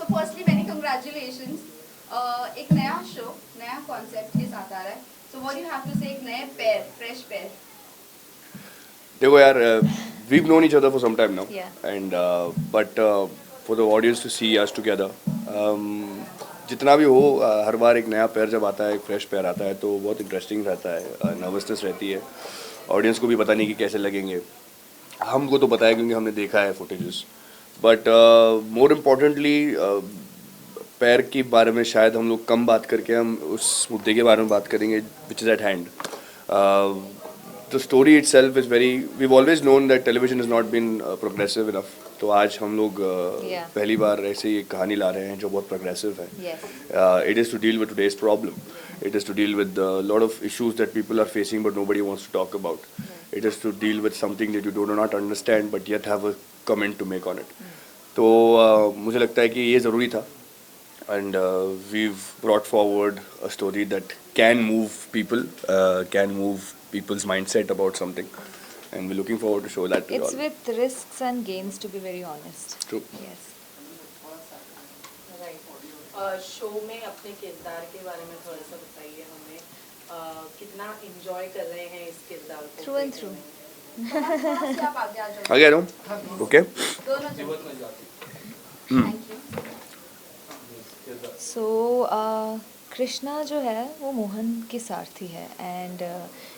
So firstly, many congratulations. एक नया show, नया कॉन्सेप्ट के साथ आ रहा है. So what do you have to say? एक नए पेयर, fresh पेयर. देखो यार, we've known each other for some time now, Yeah. and but for the audience to see us together, जितना भी हो, हर बार एक नया पेयर जब आता है, एक फ्रेश पेयर आता है, तो बहुत इंटरेस्टिंग रहता है, नर्वसनेस रहती है, ऑडियंस को भी पता नहीं कि कैसे लगेंगे. हमको तो पता है क्योंकि हमने देखा है फुटेजेस, बट मोर इम्पोर्टेंटली पैर के बारे में शायद हम लोग कम बात करके हम उस मुद्दे के बारे में बात करेंगे which is eight hand. The story itself is very, we've always known that television has not been progressive enough. तो आज हम लोग Yeah. पहली बार ऐसे ही एक कहानी ला रहे हैं जो बहुत progressive है. Yes. It is to deal with today's problem. It is to deal with a lot of issues that people are facing but nobody wants to talk about. It is to deal with something that you do not understand but yet have a comment to make on it. तो मुझे लगता है कि ये ज़रूरी था. And we've brought forward a story that can move people, can move people's mindset about something, and we're looking forward to show that to you It's all. with risks and gains, to be very honest. True. Yes. Show में अपने किरदार के बारे में थोड़ा सा बताइए हमें. कितना एंजॉय कर रहे हैं इस किरदार को? Through and through. थोड़ा सा आप आगे आ जाओ. आगे आ रहा हूँ. Okay. दोनों जन. Thank you. So कृष्णा जो है वो मोहन की सारथी है and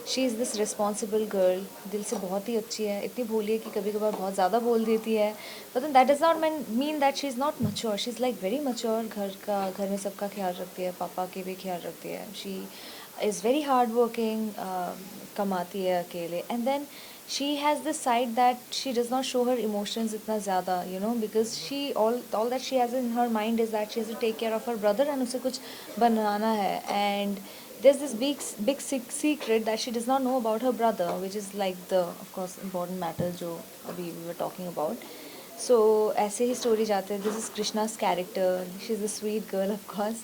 she is this responsible girl. दिल से बहुत ही अच्छी है, इतनी भोली है कि कभी कभार बहुत ज़्यादा बोल देती है. But then that does not mean that she is not mature. She is like very mature. घर में सबका ख्याल रखती है, पापा के भी ख्याल रखती है. She is very hard working, कमाती है अकेले. And then she has this side that she does not show her emotions itna zyada, you know, because she all that she has in her mind is that she has to take care of her brother and usse kuch banana hai. And there's this big secret that she does not know about her brother, which is like the of course important matters jo abhi we were talking about. So aise hi story jaate hai. This is Krishna's character. She's a sweet girl of course,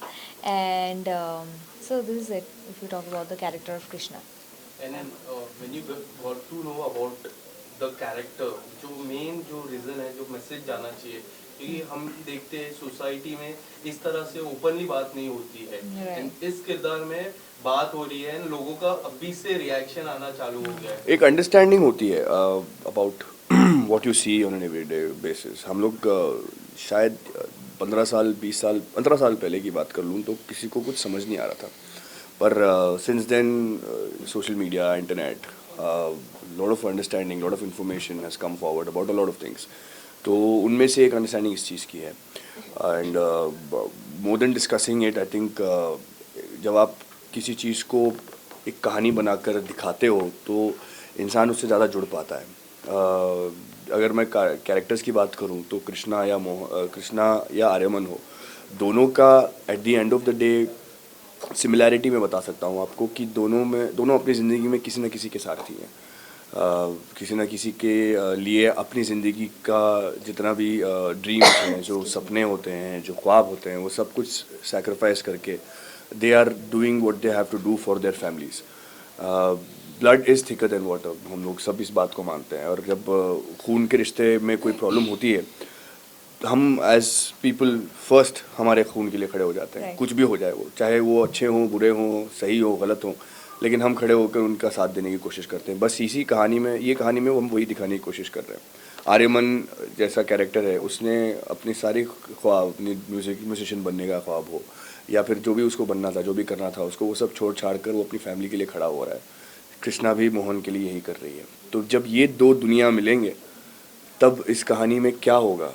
and so this is it if we talk about the character of Krishna. And then when you got to know about the character, जो main जो reason है, जो message जाना चाहिए, क्योंकि हम देखते हैं सोसाइटी में इस तरह से ओपनली बात नहीं होती है. And इस किरदार में बात हो रही है and लोगों का अभी से रिएक्शन आना चालू हो गया है. एक अंडरस्टैंडिंग होती है about what you see on an everyday basis. हम लोग शायद 15 साल 20 साल 15 साल पहले की बात कर लूँ तो किसी को कुछ समझ नहीं आ रहा था. पर since then social media, internet, lot of understanding, lot of information has come forward about a lot of things. तो उनमें से एक अंडरस्टैंडिंग इस चीज़ की है. And more than discussing it, I think जब आप किसी चीज़ को एक कहानी बनाकर दिखाते हो तो इंसान उससे ज़्यादा जुड़ पाता है. अगर मैं कैरेक्टर्स की बात करूँ तो कृष्णा या आर्यमन हो, दोनों का at the end of the day similarity मैं बता सकता हूँ आपको कि दोनों अपनी ज़िंदगी में किसी न किसी के सारथी हैं. किसी न किसी के लिए अपनी ज़िंदगी का जितना भी ड्रीम्स हैं, जो सपने होते हैं, जो ख्वाब होते हैं, वो सब कुछ सैक्रिफाइस करके they are doing what they have to do for their families. Blood is thicker than water, हम लोग सब इस बात को मानते हैं. और जब खून के रिश्ते में कोई प्रॉब्लम होती है, हम एज पीपल फर्स्ट हमारे खून के लिए खड़े हो जाते हैं. कुछ भी हो जाए, वो चाहे वो अच्छे हों, बुरे हों, सही हो, गलत हों, लेकिन हम खड़े होकर उनका साथ देने की कोशिश करते हैं. बस इसी कहानी में, ये कहानी में हम वही दिखाने की कोशिश कर रहे हैं. आर्यमन जैसा कैरेक्टर है, उसने अपनी सारी ख्वाब, अपनी म्यूजिशियन बनने का ख्वाब हो या फिर जो भी उसको बनना था, जो भी करना था उसको, वो सब छोड़ छाड़ कर वो अपनी फैमिली के लिए खड़ा हो रहा है. कृष्णा भी मोहन के लिए यही कर रही है. तो जब ये दो दुनिया मिलेंगे तब इस कहानी में क्या होगा.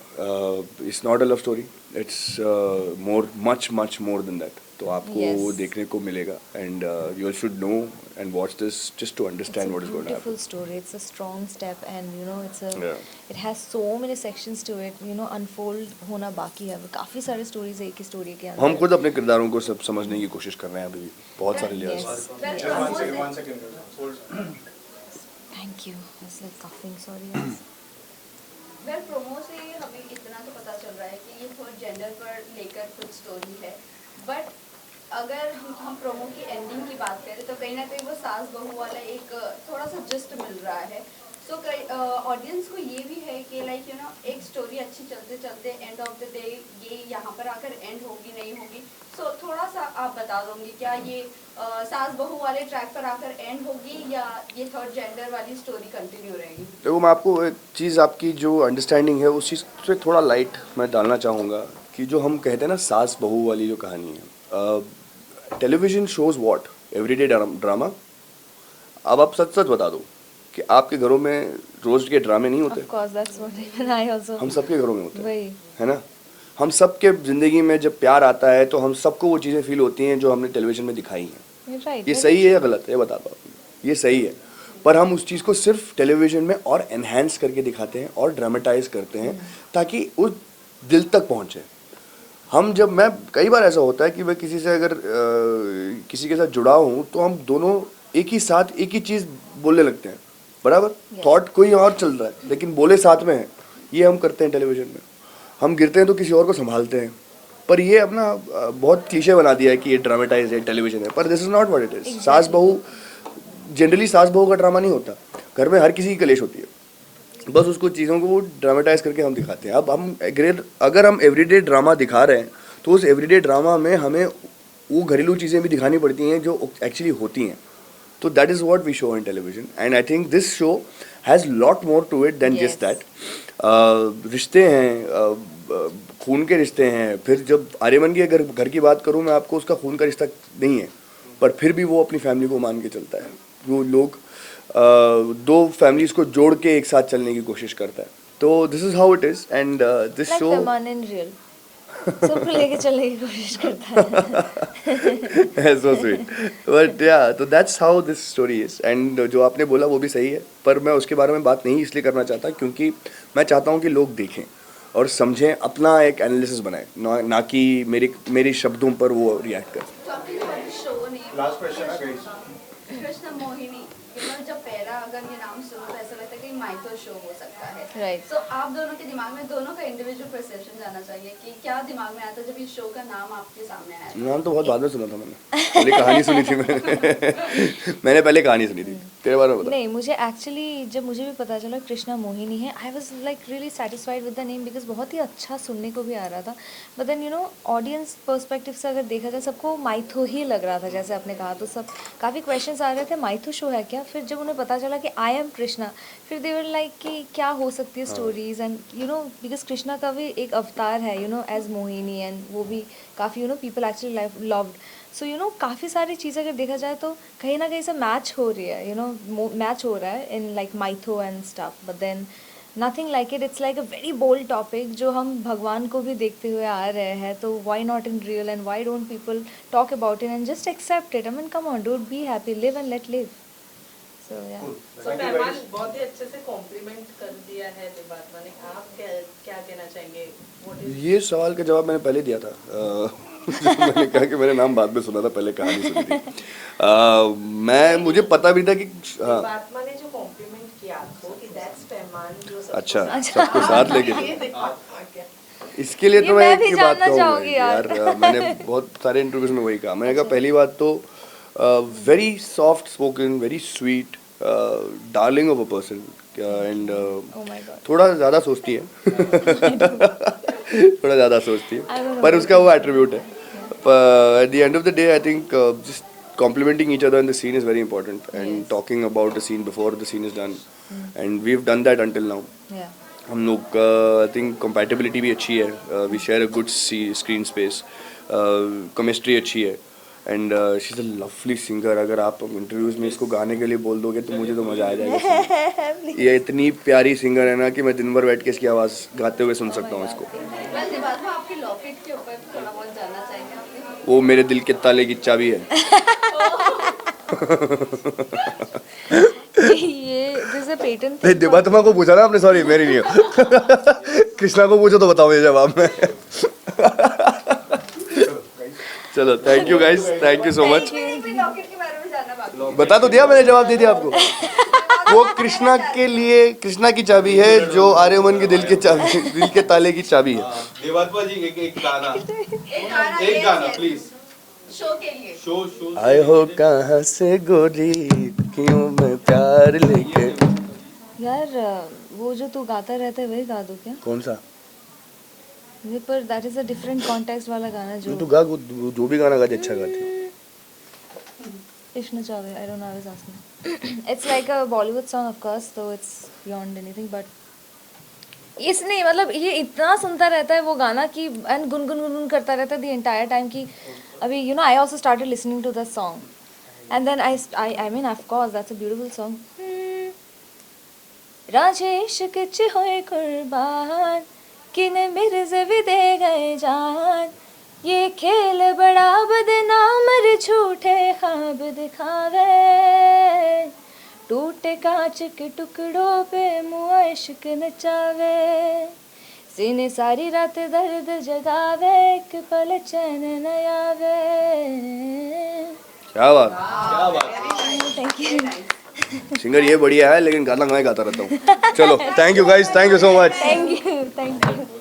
It's not a love story, it's much more than that. तो आपको वो देखने को मिलेगा and you should know and watch this just to understand what is going to happen. Beautiful story. It's a strong step, and you know it has so many sections to it. You know, unfold होना बाकी है. काफी सारे stories एक ही story के अंदर. हम खुद अपने किरदारों को सब समझने की कोशिश कर रहे हैं अभी भी, बहुत सारे layers. Thank you. It's like coughing. Sorry. Well promo से हमें इतना तो पता चल रहा है कि ये थोड़ा जेंडर पर लेकर कुछ स्टोरी है. बट अगर हम प्रोमो की एंडिंग की बात करें तो कहीं ना कहीं वो सास बहू वाला एक थोड़ा सा जस्ट मिल रहा है. सो ऑडियंस को ये भी है कि लाइक यू नो एक स्टोरी अच्छी चलते चलते एंड ऑफ द डे ये यहाँ पर आकर एंड होगी नहीं होगी, सो थोड़ा सा आप बता दोगे क्या ये सास बहू वाले ट्रैक पर आकर एंड होगी या ये थर्ड जेंडर वाली स्टोरी कंटिन्यू रहेगी? देखो मैं आपको एक चीज़, आपकी जो अंडरस्टैंडिंग है उस चीज़ से थोड़ा लाइट मैं डालना चाहूँगा कि जो हम कहते हैं ना सास बहू वाली जो कहानी है, television shows what everyday drama. अब आप सच सच बता दो कि आपके घरों में रोज के ड्रामे नहीं होते? Of course, that's what even I also. हम सबके घरों में होते हैं, वही। है ना? हम सबके ज़िंदगी में जब प्यार आता है तो हम सबको वो चीज़ें फील होती हैं जो हमने टेलीविज़न में दिखाई हैं। You're right. ये सही है या गलत है, ये बता दो आप। ये सही है, पर हम उस चीज़ को सिर्फ टेलीविज़न में और एनहेंस करके दिखाते हैं और ड्रामेटाइज करते हैं ताकि उस दिल तक पहुँचे। हम जब, मैं कई बार ऐसा होता है कि मैं किसी से अगर किसी के साथ जुड़ा हूँ तो हम दोनों एक ही साथ एक ही चीज़ बोलने लगते हैं, बराबर थॉट कोई और चल रहा है लेकिन बोले साथ में है। ये हम करते हैं टेलीविज़न में। हम गिरते हैं तो किसी और को संभालते हैं, पर ये अपना बहुत क्लीशे बना दिया है कि ये ड्रामेटाइज है, टेलीविज़न है, पर this is not what it is. सास बहू जनरली सास बहू का ड्रामा नहीं होता, घर में हर किसी की कलेश होती है, बस उसको चीज़ों को वो ड्रामेटाइज करके हम दिखाते हैं। अब हम अगर हम एवरीडे ड्रामा दिखा रहे हैं तो उस एवरीडे ड्रामा में हमें वो घरेलू चीज़ें भी दिखानी पड़ती हैं जो एक्चुअली होती हैं। तो that is what we show in television and I think this show has lot more to it than just that. रिश्ते हैं, खून के रिश्ते हैं। फिर जब आर्यमन की अगर घर की बात करूँ मैं आपको, उसका खून का रिश्ता नहीं है, पर फिर भी वो अपनी फैमिली को मान के चलता है। वो लोग दो फैमिलीज को जोड़ के एक साथ चलने की कोशिश करता है। तो this is how it is and this show in real सबको लेके चलने की कोशिश करता है। so sweet, but yeah, तो that's how this story is and जो आपने बोला वो भी सही है, पर मैं उसके बारे में बात नहीं इसलिए करना चाहता क्योंकि मैं चाहता हूँ कि लोग देखें और समझें, अपना एक एनालिसिस बनाएं, ना कि मेरी शब्दों पर वो रिएक्ट करें। Talking about the show name, Last question, Krishna Mohini, जब पहला अगर ये नाम सुनो तो ऐसा लगता है कि माइथो शो हो सकता है। Right. So आप दोनों के दिमाग में, दोनों का इंडिविजुअल परसेप्शन जाना चाहिए कि क्या दिमाग में आता जब ये शो का नाम आपके सामने आया? नाम तो बहुत बाद में सुना था मैंने, पहले कहानी सुनी थी मैंने पहले कहानी सुनी थी। तेरे बारे में बता। नहीं, मुझे एक्चुअली जब मुझे भी पता चला कृष्णा मोहिनी है, I was like really satisfied with the name because बहुत ही अच्छा सुनने को भी आ रहा था। But then you know audience perspective से अगर देखा जाए सबको माइथो ही लग रहा था, जैसे आपने कहा, तो सब काफ़ी क्वेश्चंस आ रहे थे माइथो शो है क्या। फिर जब उन्हें पता चला कि आई एम कृष्णा, फिर दे वर लाइक कि क्या हो सकती है stories and you know because Krishna का भी एक अवतार है you know as Mohini and वो भी काफ़ी you know people actually loved. So you know काफ़ी सारी चीज़ें अगर देखा जाए तो कहीं ना कहीं से मैच हो रही है, यू नो मैच हो रहा है in like mytho and stuff. But then nothing like it, it's like a very bold topic जो हम भगवान को भी देखते हुए आ रहे हैं, तो why not in real and why don't people talk about it and just accept it. I mean come on, don't be happy, live and let live. So या तो मेहमान बहुत ही अच्छे से कॉम्प्लीमेंट कर दिया है देवात्मा ने। आप क्या कहना चाहेंगे? What is- ये सवाल का जवाब मैंने पहले दिया था। मैंने कहा कि मैंने नाम बाद में सुना था, पहले कहानी सुनी थी। मुझे पता भी था कि हाँ, देवात्मा ने जो कॉम्प्लीमेंट किया आपको कि दैट्स मेहमान जो सबको अच्छा, साथ- सबको साथ लेके ये चलो। देवात्मा क्या? इसके लिए ये तो मैं मैं एक भी ही बात जानना कहूँगा चाहूंगी यार। मैंने बहुत सारे इंटरव्यूज में वही कहा। मैंने कहा पहली बात तो very soft spoken, very sweet, darling of a person and Oh my God. थोड़ा ज़्यादा सोचती है थोड़ा ज़्यादा सोचती I don't है, know. पर उसका वो एट्रीब्यूट है। At the end of the day, I think just complimenting each other in the scene is very important and Yes. talking about the scene before the scene is done, and we've done that until now. Yeah. हम लोग I think compatibility भी अच्छी है, we share a good screen space, chemistry अच्छी है and she is a lovely singer. अगर आप interviews में इसको गाने के लिए बोल दोगे तो मुझे तो मज़ा आ जाएगा सुनने। ये इतनी प्यारी सिंगर है ना कि मैं दिन भर बैठ के इसकी आवाज़ गाते हुए सुन सकता हूँ इसको। Well, देवात्मा, आपके लॉकेट के ऊपर थोड़ा बहुत जानना चाहेंगे आपने? वो मेरे दिल के ताले की चाबी है। ये दिस अ पेटेंट नहीं, देवात्मा को पूछा ना आपने, सॉरी मेरी नहीं है। कृष्णा को पूछो तो बताओ ये जवाब में। चलो, thank you guys, thank you so much. Locket के बारे में जानना बाकी है। बता तो दिया मैंने, जवाब दे दिया आपको। वो कृष्णा के लिए, कृष्णा की चाबी है जो आर्यमन के दिल के ताले की चाबी है। देवात्मा जी एक गाना, एक एक गाना प्लीज, शो के लिए। शो आए हो कहाँ से गोरी, क्यों मैं प्यार लेके। यार वो जो तू गाता रहता है वही गा दो क्या? कौन सा? नहीं, पर that is a different context वाला गाना जो तू गा, जो भी गाना गाती अच्छा गाती है। Ishna Chawla, I don't know, I was asking. It's like a Bollywood song, of course, so it's beyond anything, but इसने मतलब ये इतना सुनता रहता है वो गाना कि एंड गुनगुन करता रहता है द एंटायर टाइम कि अभी you know I also started listening to the song and then I mean of course that's a beautiful song राजे इश्क च होए कुर्बान किने मिर्ज़े भी दे गए जान ये खेल बड़ा बदनाम रे झूठे ख्वाब दिखावे टूटे कांच के टुकड़ों पे मुआ इश्क नचावे सीने सारी रात दर्द जगावे एक पल चैन न आवे। क्या बात, क्या बात। थैंक यू सिंगर ये बढ़िया है लेकिन गाना मैं गाता रहता हूँ। चलो, thank you guys, thank you so much. Thank you.